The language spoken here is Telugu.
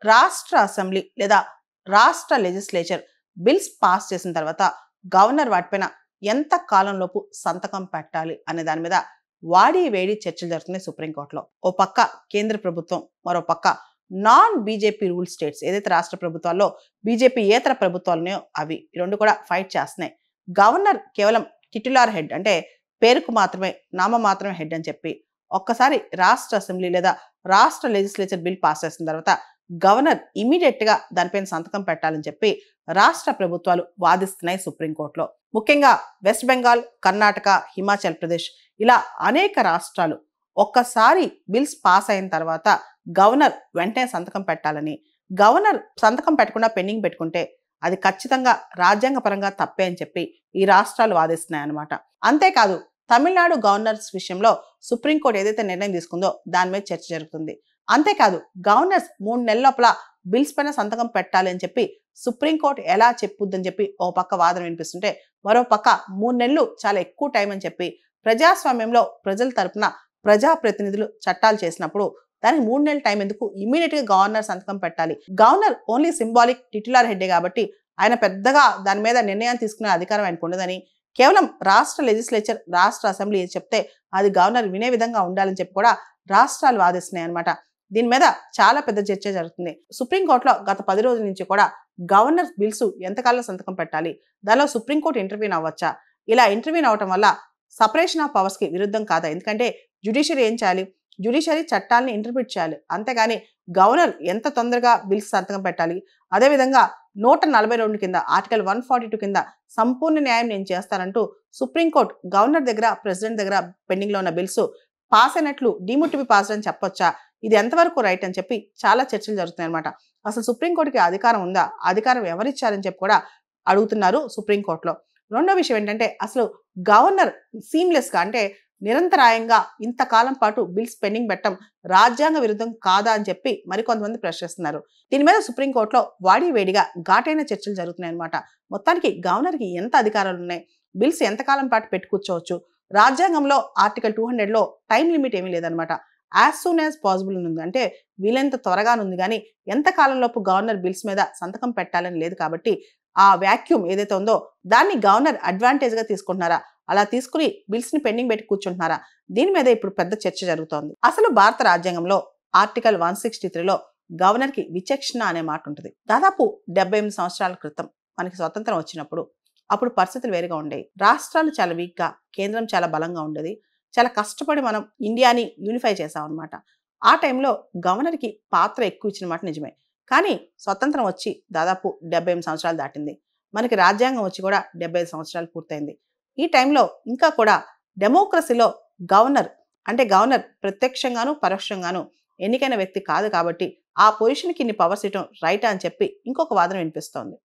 రాష్ట్ర అసెంబ్లీ లేదా రాష్ట్ర లెజిస్లేచర్ బిల్స్ పాస్ చేసిన తర్వాత గవర్నర్ వాటిపైన ఎంత కాలంలోపు సంతకం పెట్టాలి అనే దాని మీద వాడి వేడి చర్చలు జరుగుతున్నాయి సుప్రీంకోర్టులో. ఓ పక్క కేంద్ర ప్రభుత్వం, మరో పక్క నాన్ బీజేపీ రూల్ స్టేట్స్, ఏదైతే రాష్ట్ర ప్రభుత్వాల్లో బీజేపీ ఏతర ప్రభుత్వాలు ఉన్నాయో అవి ఈ రెండు కూడా ఫైట్ చేస్తున్నాయి. గవర్నర్ కేవలం టిట్యులర్ హెడ్, అంటే పేరుకు మాత్రమే, నామ మాత్రమే హెడ్ అని చెప్పి ఒక్కసారి రాష్ట్ర అసెంబ్లీ లేదా రాష్ట్ర లెజిస్లేచర్ బిల్ పాస్ చేసిన తర్వాత గవర్నర్ ఇమీడియట్ గా దానిపైన సంతకం పెట్టాలని చెప్పి రాష్ట్ర ప్రభుత్వాలు వాదిస్తున్నాయి సుప్రీంకోర్టులో. ముఖ్యంగా వెస్ట్ బెంగాల్, కర్ణాటక, హిమాచల్ ప్రదేశ్ ఇలా అనేక రాష్ట్రాలు ఒక్కసారి బిల్స్ పాస్ అయిన తర్వాత గవర్నర్ వెంటనే సంతకం పెట్టాలని, గవర్నర్ సంతకం పెట్టకుండా పెండింగ్ పెట్టుకుంటే అది ఖచ్చితంగా రాజ్యాంగపరంగా తప్పే అని చెప్పి ఈ రాష్ట్రాలు వాదిస్తున్నాయి అన్నమాట. అంతేకాదు తమిళనాడు గవర్నర్స్ విషయంలో సుప్రీంకోర్టు ఏదైతే నిర్ణయం తీసుకుందో దాని మీద చర్చ జరుగుతుంది. అంతేకాదు గవర్నర్స్ 3 నెలల లోపల బిల్స్ పైన సంతకం పెట్టాలి అని చెప్పి సుప్రీంకోర్టు ఎలా చెప్పుద్దని చెప్పి ఓ పక్క వాదన వినిపిస్తుంటే, మరో పక్క 3 నెలలు చాలా ఎక్కువ టైం అని చెప్పి ప్రజాస్వామ్యంలో ప్రజల తరపున ప్రజాప్రతినిధులు చట్టాలు చేసినప్పుడు దానికి 3 నెలల టైం ఎందుకు, ఇమీడియట్ గా గవర్నర్ సంతకం పెట్టాలి. గవర్నర్ ఓన్లీ సింబాలిక్ టిట్యులర్ హెడ్డే కాబట్టి ఆయన పెద్దగా దాని మీద నిర్ణయం తీసుకునే అధికారం ఆయనకు ఉండదని, కేవలం రాష్ట్ర లెజిస్లేచర్, రాష్ట్ర అసెంబ్లీ ఏది చెప్తే అది గవర్నర్ వినే విధంగా ఉండాలని చెప్పి కూడా రాష్ట్రాలు వాదిస్తున్నాయి అనమాట. దీని మీద చాలా పెద్ద చర్చ జరుగుతుంది. సుప్రీంకోర్టులో గత 10 రోజుల నుంచి కూడా గవర్నర్ బిల్స్ ఎంతకాలంలో సంతకం పెట్టాలి, దానిలో సుప్రీంకోర్టు ఇంటర్వ్యూన్ అవ్వచ్చా, ఇలా ఇంటర్వ్యూన్ అవటం వల్ల సపరేషన్ ఆఫ్ పవర్స్ కి విరుద్ధం కాదా? ఎందుకంటే జ్యుడిషియరీ ఏం చేయాలి, జ్యుడిషియరీ చట్టాలని ఇంటర్ప్రిట్ చేయాలి. అంతేగాని గవర్నర్ ఎంత తొందరగా బిల్స్ సంతకం పెట్టాలి, అదేవిధంగా 142 కింద ఆర్టికల్ 142 కింద సంపూర్ణ న్యాయం నేను చేస్తానంటూ సుప్రీంకోర్టు గవర్నర్ దగ్గర, ప్రెసిడెంట్ దగ్గర పెండింగ్ లో ఉన్న బిల్స్ పాస్ అయినట్లు డీమ్డ్ టు బి పాస్డ్ అని చెప్పొచ్చా, ఇది ఎంతవరకు రైట్ అని చెప్పి చాలా చర్చలు జరుగుతున్నాయి అనమాట. అసలు సుప్రీంకోర్టుకి అధికారం ఉందా, అధికారం ఎవరిచ్చారని చెప్పి కూడా అడుగుతున్నారు సుప్రీంకోర్టులో. రెండో విషయం ఏంటంటే అసలు గవర్నర్ సీమ్లెస్ గా, అంటే నిరంతరాయంగా ఇంతకాలం పాటు బిల్స్ పెండింగ్ పెట్టడం రాజ్యాంగ విరుద్ధం కాదా అని చెప్పి మరికొంతమంది ప్రశ్నిస్తున్నారు. దీని మీద సుప్రీంకోర్టులో వాడి వేడిగా ఘాటైన చర్చలు జరుగుతున్నాయి అనమాట. మొత్తానికి గవర్నర్ కి ఎంత అధికారాలు ఉన్నాయి, బిల్స్ ఎంతకాలం పాటు పెట్టుకూర్చోవచ్చు, రాజ్యాంగంలో ఆర్టికల్ 200లో టైం లిమిట్ ఏమీ లేదనమాట. యాజ్ సూన్ యాజ్ పాసిబుల్ ఉంది, అంటే వీలైనంత త్వరగా ఉంది, కానీ ఎంత కాలంలోపు గవర్నర్ బిల్స్ మీద సంతకం పెట్టాలని లేదు. కాబట్టి ఆ వ్యాక్యూమ్ ఏదైతే ఉందో దాన్ని గవర్నర్ అడ్వాంటేజ్ గా తీసుకుంటున్నారా, అలా తీసుకుని బిల్స్ ని పెండింగ్ పెట్టి కూర్చుంటున్నారా, దీని మీద ఇప్పుడు పెద్ద చర్చ జరుగుతోంది. అసలు భారత రాజ్యాంగంలో ఆర్టికల్ 163లో గవర్నర్ కి విచక్షణ అనే మాట ఉంటుంది. దాదాపు 78 సంవత్సరాల క్రితం మనకి స్వతంత్రం వచ్చినప్పుడు అప్పుడు పరిస్థితులు వేరుగా ఉండేవి. రాష్ట్రాలు చాలా వీక్ గా, కేంద్రం చాలా బలంగా ఉండేది. చాలా కష్టపడి మనం ఇండియాని యూనిఫై చేసాం అనమాట. ఆ టైంలో గవర్నర్ కి పాత్ర ఎక్కువ ఇచ్చిన మాట నిజమే. కానీ స్వతంత్రం వచ్చి దాదాపు 78 సంవత్సరాలు దాటింది. మనకి రాజ్యాంగం వచ్చి కూడా 75 సంవత్సరాలు పూర్తయింది. ఈ టైంలో ఇంకా కూడా డెమోక్రసీలో గవర్నర్ ప్రత్యక్షంగాను పరోక్షంగాను ఎన్నికైన వ్యక్తి కాదు. కాబట్టి ఆ పొజిషన్కి ఇన్ని పవర్స్ ఇవ్వడం రైటా అని చెప్పి ఇంకొక వాదన వినిపిస్తోంది.